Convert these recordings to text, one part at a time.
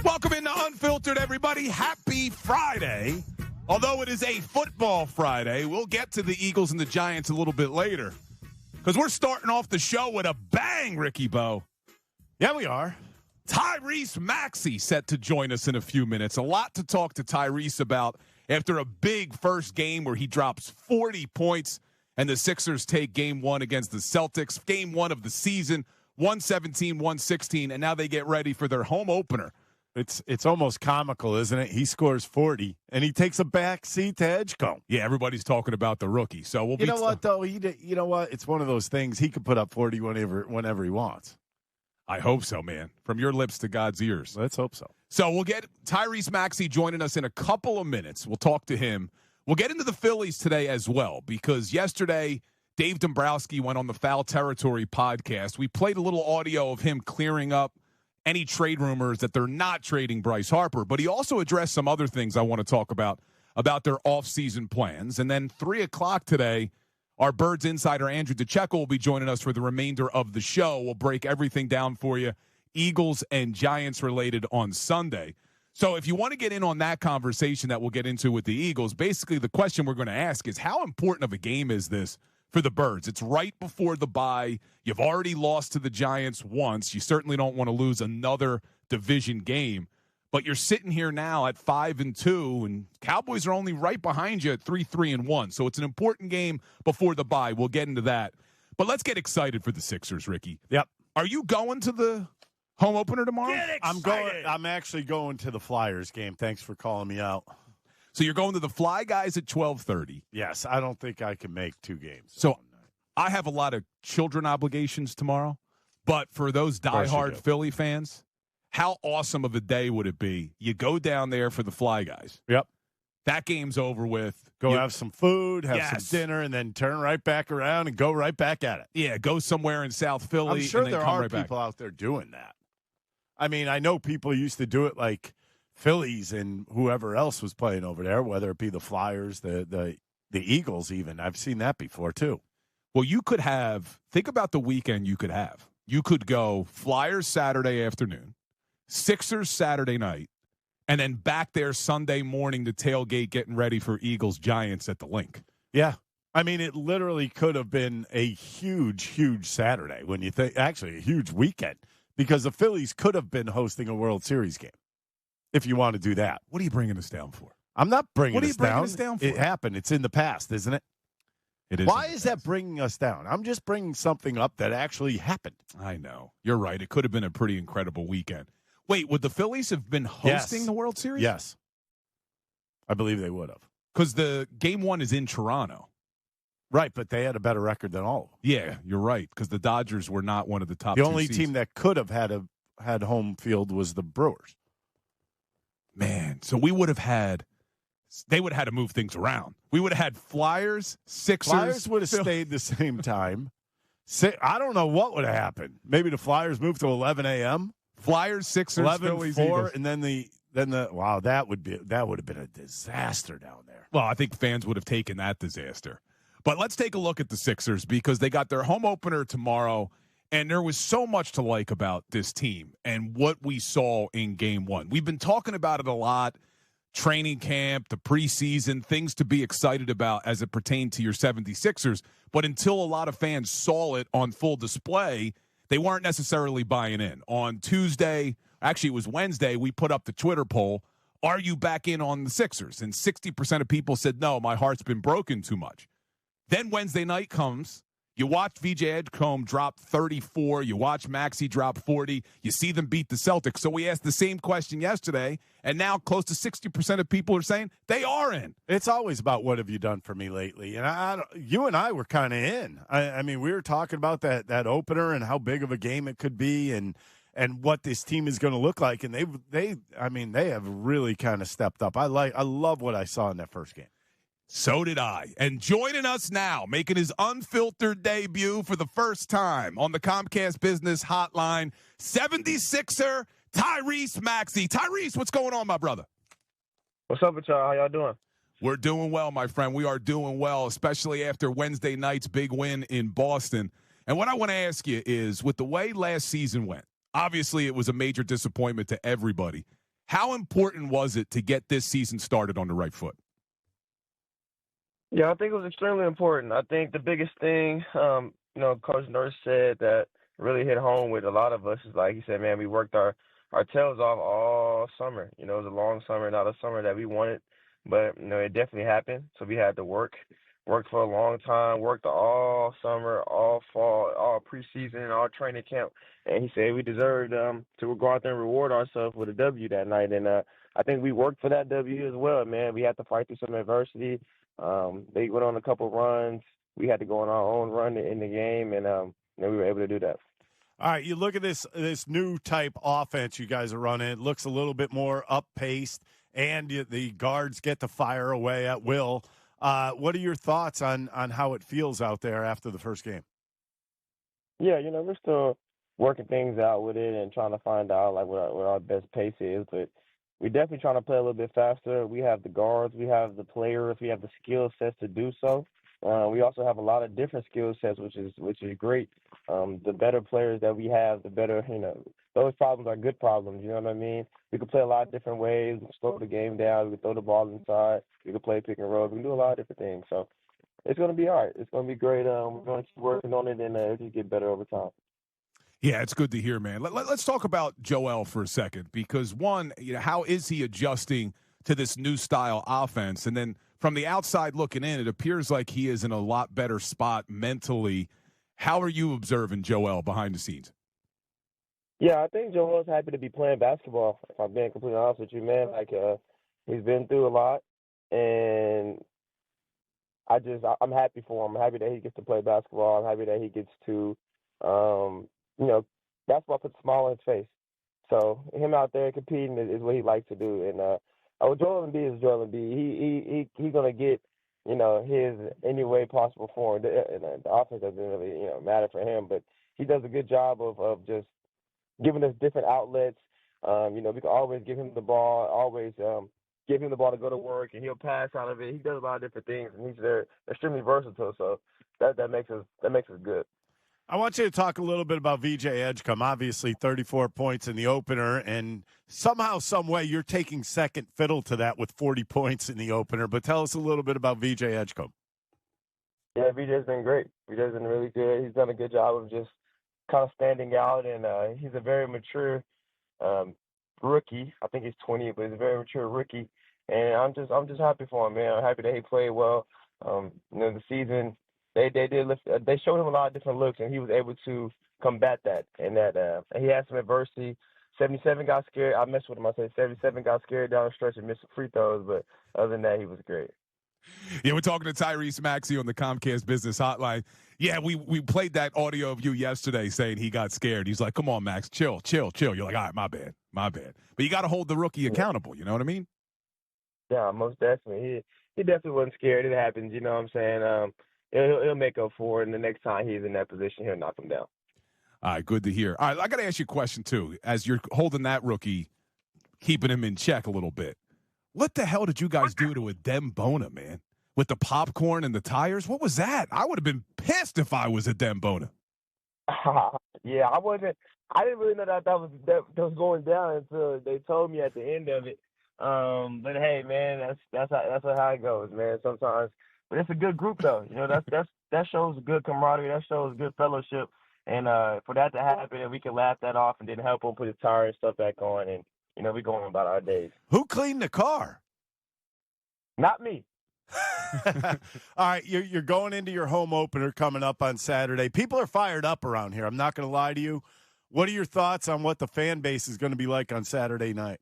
Welcome into Unfiltered, everybody. Happy Friday. Although it is a football Friday, we'll get to the Eagles and the Giants a little bit later because we're starting off the show with a bang, Ricky Bo. Yeah, we are. Tyrese Maxey set to join us in a few minutes. A lot to talk to Tyrese about after a big first game where he drops 40 points and the Sixers take game one against the Celtics, game one of the season, 117-116, and now they get ready for their home opener. It's almost comical, isn't it? He scores 40, and he takes a back seat to Edgecombe. Yeah, everybody's talking about the rookie. So we'll. You know what, though? You know what? It's one of those things. He could put up 40 whenever he wants. I hope so, man. From your lips to God's ears. Let's hope so. So we'll get Tyrese Maxey joining us in a couple of minutes. We'll talk to him. We'll get into the Phillies today as well because yesterday Dave Dombrowski went on the Foul Territory podcast. We played a little audio of him clearing up any trade rumors that they're not trading Bryce Harper, but he also addressed some other things I want to talk about their offseason plans. And then 3 o'clock today, our Birds insider Andrew DeCecco will be joining us for the remainder of the show. We'll break everything down for you, Eagles and Giants related on Sunday. So if you want to get in on that conversation that we'll get into with the Eagles, basically the question we're going to ask is how important of a game is this for the Birds? It's right before the bye. You've already lost to the Giants once. You certainly don't want to lose another division game. But you're sitting here now at 5-2, and Cowboys are only right behind you at 3-1. So it's an important game before the bye. We'll get into that. But let's get excited for the Sixers, Ricky. Yep. Are you going to the home opener tomorrow? Get excited. I'm actually going to the Flyers game. Thanks for calling me out. So you're going to the Fly Guys at 12:30. Yes, I don't think I can make two games. So I have a lot of children obligations tomorrow, but for those diehard Philly fans, how awesome of a day would it be? You go down there for the Fly Guys. Yep. That game's over with. Go have some food, have some dinner, and then turn right back around and go right back at it. Yeah, go somewhere in South Philly. I'm sure and then there come are right people back. out there doing that. I mean, I know people used to do it like Phillies and whoever else was playing over there, whether it be the Flyers, the Eagles even. I've seen that before, too. Well, you could think about the weekend you could have. You could go Flyers Saturday afternoon, Sixers Saturday night, and then back there Sunday morning to tailgate getting ready for Eagles-Giants at the Link. Yeah. I mean, it literally could have been a huge, huge Saturday when you think, actually a huge weekend, because the Phillies could have been hosting a World Series game. If you want to do that. What are you bringing us down for? I'm not bringing us down. What are you bringing us down for? It happened. It's in the past, isn't it? It is. Why is that bringing us down? I'm just bringing something up that actually happened. I know. You're right. It could have been a pretty incredible weekend. Wait, would the Phillies have been hosting the World Series? Yes. I believe they would have. Because the game one is in Toronto. Right, but they had a better record than all of them. Yeah, you're right, because the Dodgers were not one of the top The two only seeds. team that could have had home field was the Brewers. Man, so they would have had to move things around. We would have had Flyers, Sixers. Flyers would have stayed the same time. I don't know what would have happened. Maybe the Flyers moved to 11 a.m. Flyers, Sixers, 11-4, Eagles. and then the wow, that would have been a disaster down there. Well, I think fans would have taken that disaster. But let's take a look at the Sixers because they got their home opener tomorrow, and there was so much to like about this team and what we saw in game one. We've been talking about it a lot, training camp, the preseason, things to be excited about as it pertained to your 76ers. But until a lot of fans saw it on full display, they weren't necessarily buying in. On Tuesday, actually it was Wednesday, we put up the Twitter poll, are you back in on the Sixers? And 60% of people said, no, my heart's been broken too much. Then Wednesday night comes, you watch VJ Edgecombe drop 34, you watch Maxey drop 40, you see them beat the Celtics. So we asked the same question yesterday, and now close to 60% of people are saying they are in. It's always about what have you done for me lately. And you and I were kind of in. I mean, we were talking about that opener and how big of a game it could be and what this team is going to look like. And they have really kind of stepped up. I love what I saw in that first game. So did I. And joining us now, making his unfiltered debut for the first time on the Comcast Business Hotline, 76er Tyrese Maxey. Tyrese, what's going on, my brother? What's up with y'all? How y'all doing? We're doing well, my friend. We are doing well, especially after Wednesday night's big win in Boston. And what I want to ask you is, with the way last season went, obviously it was a major disappointment to everybody. How important was it to get this season started on the right foot? Yeah, I think it was extremely important. I think the biggest thing, Coach Nurse said that really hit home with a lot of us is like he said, man, we worked our tails off all summer. It was a long summer, not a summer that we wanted, but it definitely happened. So we had to work for a long time, worked all summer, all fall, all preseason, all training camp. And he said we deserved to go out there and reward ourselves with a W that night. And I think we worked for that W as well, man. We had to fight through some adversity. They went on a couple runs. We had to go on our own run in the game, and we were able to do that. All right, you look at this new type offense you guys are running. It looks a little bit more up-paced, and the guards get to fire away at will. What are your thoughts on how it feels out there after the first game? Yeah, we're still working things out with it and trying to find out like what our best pace is, but we're definitely trying to play a little bit faster. We have the guards, we have the players, we have the skill sets to do so. We also have a lot of different skill sets, which is great. The better players that we have, the better, those problems are good problems, you know what I mean? We can play a lot of different ways. We can slow the game down. We can throw the ball inside. We can play pick and roll. We can do a lot of different things. So it's going to be all right. It's going to be great. We're going to keep working on it, and it'll just get better over time. Yeah, it's good to hear, man. Let's talk about Joel for a second because, one, how is he adjusting to this new style offense? And then from the outside looking in, it appears like he is in a lot better spot mentally. How are you observing Joel behind the scenes? Yeah, I think Joel's happy to be playing basketball, if I'm being completely honest with you, man. Like, he's been through a lot, and I'm happy for him. I'm happy that he gets to play basketball. I'm happy that he gets to basketball puts a smile on his face. So him out there competing is what he likes to do. And Joel Embiid is Joel Embiid. He's gonna get his any way possible for him. The offense doesn't really matter for him, but he does a good job of just giving us different outlets. We can always give him the ball, always give him the ball to go to work, and he'll pass out of it. He does a lot of different things, and he's very extremely versatile. So that makes us good. I want you to talk a little bit about VJ Edgecombe. Obviously, 34 points in the opener, and somehow, some way, you're taking second fiddle to that with 40 points in the opener. But tell us a little bit about VJ Edgecombe. Yeah, VJ's been great. VJ's been really good. He's done a good job of just kind of standing out, and he's a very mature rookie. I think he's 20, but he's a very mature rookie, and I'm just happy for him, man. I'm happy that he played well. The season. They showed him a lot of different looks, and he was able to combat that. And that he had some adversity. 77 got scared. I messed with him. I said 77 got scared down the stretch and missed some free throws, but other than that, he was great. Yeah, we're talking to Tyrese Maxey on the Comcast Business Hotline. Yeah, we played that audio of you yesterday saying he got scared. He's like, "Come on, Max, chill." You're like, "All right, my bad." But you got to hold the rookie accountable. You know what I mean? Yeah, most definitely. He definitely wasn't scared. It happens. You know what I'm saying? He'll make up for it, and the next time he's in that position, he'll knock him down. All right, good to hear. All right, I got to ask you a question, too. As you're holding that rookie, keeping him in check a little bit, what the hell did you guys do to Adem Bona, man? With the popcorn and the tires? What was that? I would have been pissed if I was Adem Bona. Yeah, I didn't really know that was going down until they told me at the end of it. But hey, man, that's how it goes, man. Sometimes. But it's a good group, though. That shows good camaraderie. That shows good fellowship. And for that to happen, and we can laugh that off and then help him put his tire and stuff back on, and we going about our days. Who cleaned the car? Not me. All right, you're going into your home opener coming up on Saturday. People are fired up around here. I'm not going to lie to you. What are your thoughts on what the fan base is going to be like on Saturday night?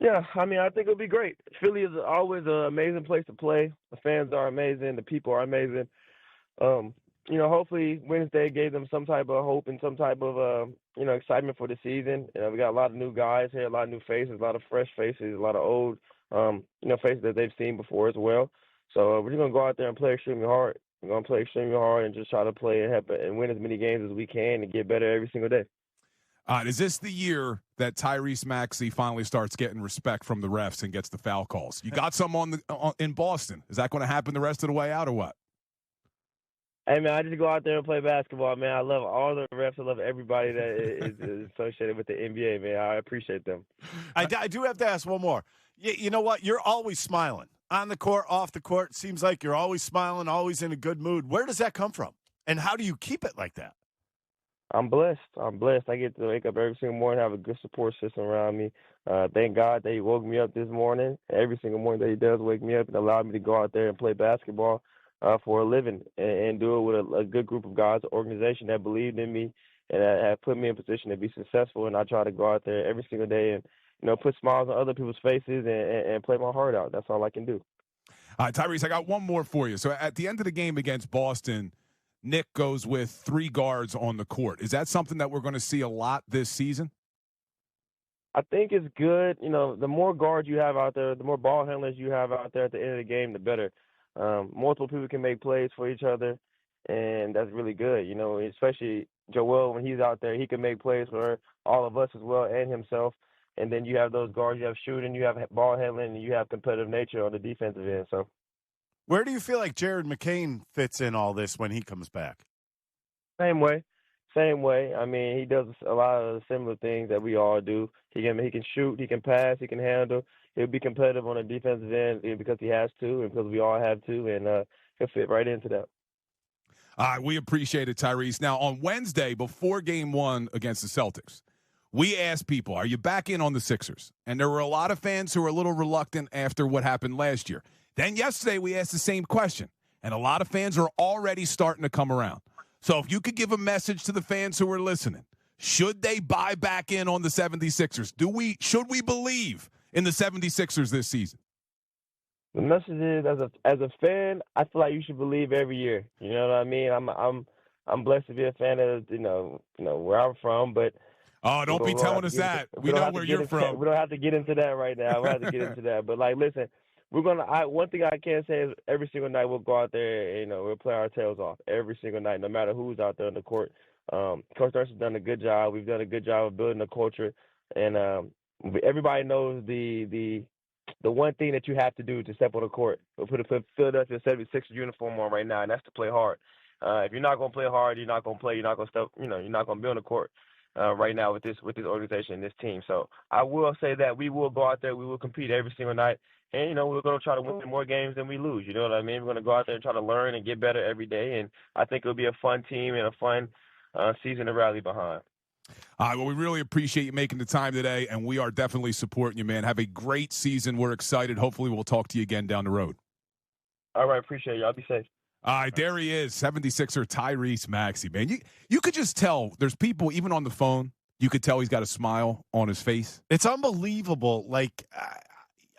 Yeah, I think it'll be great. Philly is always an amazing place to play. The fans are amazing. The people are amazing. Hopefully Wednesday gave them some type of hope and some type of, excitement for the season. We got a lot of new guys here, a lot of new faces, a lot of fresh faces, a lot of old, faces that they've seen before as well. So we're just going to go out there and play extremely hard. We're going to play extremely hard and just try to play and win as many games as we can and get better every single day. Is this the year that Tyrese Maxey finally starts getting respect from the refs and gets the foul calls? You got some in Boston. Is that going to happen the rest of the way out or what? Hey, man, I just go out there and play basketball, man. I love all the refs. I love everybody that is associated with the NBA, man. I appreciate them. I do have to ask one more. You know what? You're always smiling. On the court, off the court, it seems like you're always smiling, always in a good mood. Where does that come from? And how do you keep it like that? I'm blessed. I get to wake up every single morning, have a good support system around me. Thank God that he woke me up this morning. Every single morning that he does wake me up and allow me to go out there and play basketball for a living and do it with a good group of guys, an organization that believed in me and that have put me in a position to be successful. And I try to go out there every single day and, put smiles on other people's faces and play my heart out. That's all I can do. All right, Tyrese, I got one more for you. So at the end of the game against Boston, Nick goes with 3 guards on the court. Is that something that we're going to see a lot this season? I think it's good. The more guards you have out there, the more ball handlers you have out there at the end of the game, the better. Multiple people can make plays for each other, and that's really good. Especially Joel, when he's out there, he can make plays for all of us as well and himself. And then you have those guards, you have shooting, you have ball handling, and you have competitive nature on the defensive end. So, where do you feel like Jared McCain fits in all this when he comes back? Same way. I mean, he does a lot of the similar things that we all do. He can shoot, he can pass, he can handle. He'll be competitive on the defensive end because he has to and because we all have to, and he'll fit right into that. All right, we appreciate it, Tyrese. Now, on Wednesday, before Game 1 against the Celtics, we asked people, are you back in on the Sixers? And there were a lot of fans who were a little reluctant after what happened last year. Then yesterday, we asked the same question, and a lot of fans are already starting to come around. So if you could give a message to the fans who are listening, should they buy back in on the 76ers? Should we believe in the 76ers this season? The message is, as a fan, I feel like you should believe every year. You know what I mean? I'm blessed to be a fan of where I'm from, but don't be telling us that. We know where you're from. We don't have to get into that right now. We don't have to get into that. But listen, one thing I can say is every single night we'll go out there and we'll play our tails off every single night, no matter who's out there on the court. Coach Nurse has done a good job. We've done a good job of building a culture, and everybody knows the one thing that you have to do to step on the court. We'll put a Philadelphia 76ers uniform on right now, and that's to play hard. If you're not going to play hard, you're not going to play. You're not going to step. You're not going to be on the court right now with this organization and this team. So I will say that we will go out there. We will compete every single night. And, we're going to try to win more games than we lose. You know what I mean? We're going to go out there and try to learn and get better every day. And I think it'll be a fun team and a fun season to rally behind. All right, well, we really appreciate you making the time today, and we are definitely supporting you, man. Have a great season. We're excited. Hopefully we'll talk to you again down the road. All right, appreciate you. I'll be safe. All right, there he is, 76er Tyrese Maxey, man. You could just tell there's people, even on the phone, you could tell he's got a smile on his face. It's unbelievable. Like,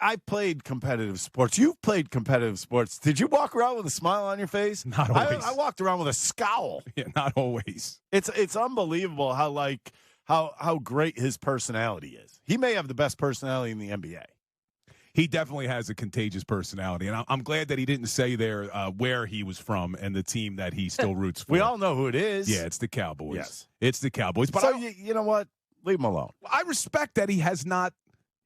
I played competitive sports. You've played competitive sports. Did you walk around with a smile on your face? Not always. I walked around with a scowl. Yeah, not always. It's unbelievable how great his personality is. He may have the best personality in the NBA. He definitely has a contagious personality, and I'm glad that he didn't say there where he was from and the team that he still roots for. We all know who it is. Yeah, it's the Cowboys. Yes. It's the Cowboys. But so you know what? Leave him alone. I respect that he has not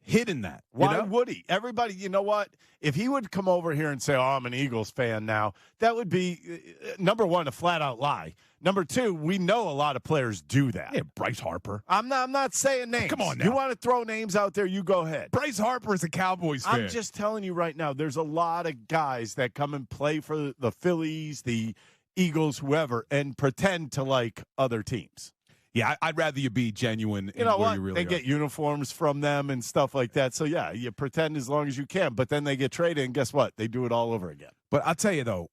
hidden that. Why would he? Everybody, you know what? If he would come over here and say, I'm an Eagles fan now, that would be, number one, a flat-out lie. Number two, we know a lot of players do that. Yeah, Bryce Harper. I'm not saying names. Come on now. You want to throw names out there, you go ahead. Bryce Harper is a Cowboys fan. I'm just telling you right now, there's a lot of guys that come and play for the Phillies, the Eagles, whoever, and pretend to like other teams. Yeah, I'd rather you be genuine. You know what? You really they get uniforms from them and stuff like that. So, yeah, you pretend as long as you can. But then they get traded, and guess what? They do it all over again. But I'll tell you, though,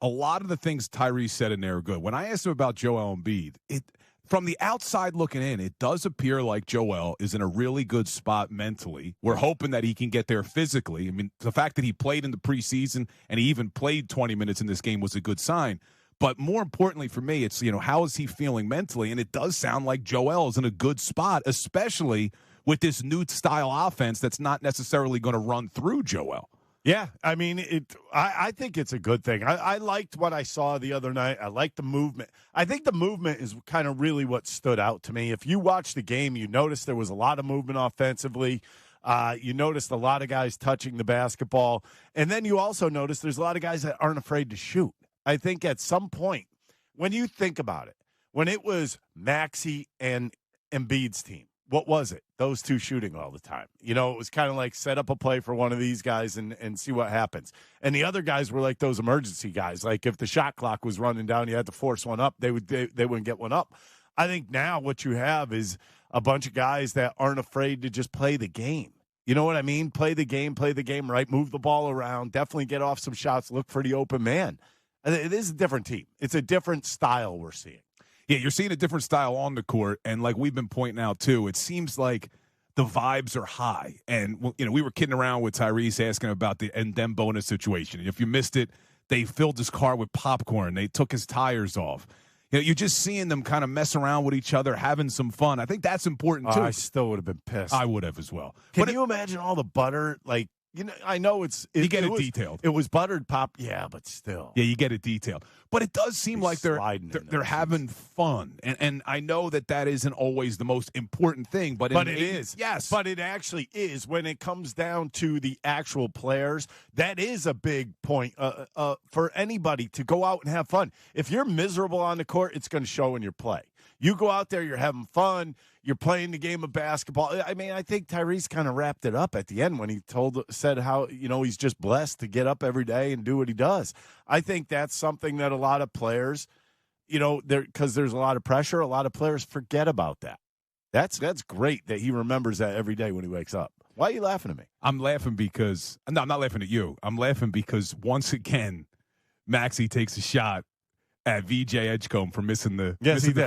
a lot of the things Tyrese said in there are good. When I asked him about Joel Embiid, from the outside looking in, it does appear like Joel is in a really good spot mentally. We're hoping that he can get there physically. I mean, the fact that he played in the preseason and he even played 20 minutes in this game was a good sign. But more importantly for me, it's, how is he feeling mentally? And it does sound like Joel is in a good spot, especially with this new style offense that's not necessarily going to run through Joel. Yeah, I mean, I think it's a good thing. I liked what I saw the other night. I liked the movement. I think the movement is kind of really what stood out to me. If you watch the game, you notice there was a lot of movement offensively. You noticed a lot of guys touching the basketball. And then you also notice there's a lot of guys that aren't afraid to shoot. I think at some point when you think about it, when it was Maxey and Embiid's team, what was it? Those two shooting all the time. You know, it was kind of like set up a play for one of these guys and see what happens. And the other guys were like those emergency guys. Like if the shot clock was running down, you had to force one up, they wouldn't get one up. I think now what you have is a bunch of guys that aren't afraid to just play the game. You know what I mean? Play the game right, move the ball around, definitely get off some shots, look for the open man. It is a different team. It's a different style we're seeing. Yeah, you're seeing a different style on the court, and like we've been pointing out too, it seems like the vibes are high. And you know, we were kidding around with Tyrese asking about the Ndembona situation. And if you missed it, they filled his car with popcorn. They took his tires off. You know, you're just seeing them kind of mess around with each other, having some fun. I think that's important too. I still would have been pissed. I would have as well. Can you imagine all the butter? Like, you know, I know you get it detailed. It was buttered pop, yeah, but still. Yeah, you get it detailed. But it does seem like they're having fun. And I know that isn't always the most important thing, but it is. Yes. But it actually is when it comes down to the actual players. That is a big point for anybody to go out and have fun. If you're miserable on the court, it's going to show in your play. You go out there, you're having fun, you're playing the game of basketball. I mean, I think Tyrese kind of wrapped it up at the end when he said how, you know, he's just blessed to get up every day and do what he does. I think that's something that a lot of players, you know, because there's a lot of pressure, a lot of players forget about that. That's great that he remembers that every day when he wakes up. Why are you laughing at me? I'm laughing because – no, I'm not laughing at you. I'm laughing because once again, Maxey takes a shot at VJ Edgecombe for missing the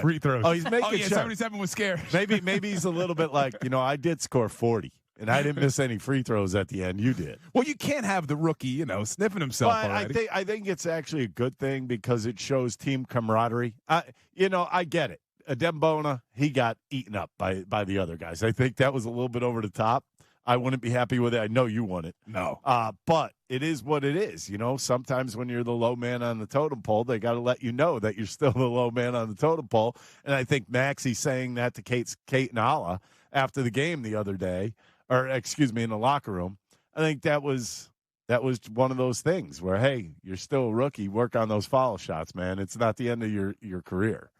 free throws. Oh, he's making sure. 77 was scared. Maybe he's a little bit like, you know, I did score 40, and I didn't miss any free throws at the end. You did. Well, you can't have the rookie, you know, sniffing himself already. I think it's actually a good thing because it shows team camaraderie. You know, I get it. Ndembona, he got eaten up by the other guys. I think that was a little bit over the top. I wouldn't be happy with it. I know you want it. No. But it is what it is. You know, sometimes when you're the low man on the totem pole, they got to let you know that you're still the low man on the totem pole. And I think Maxey saying that to Kate and Ala after the game the other day, or excuse me, in the locker room, I think that was one of those things where, hey, you're still a rookie. Work on those foul shots, man. It's not the end of your career.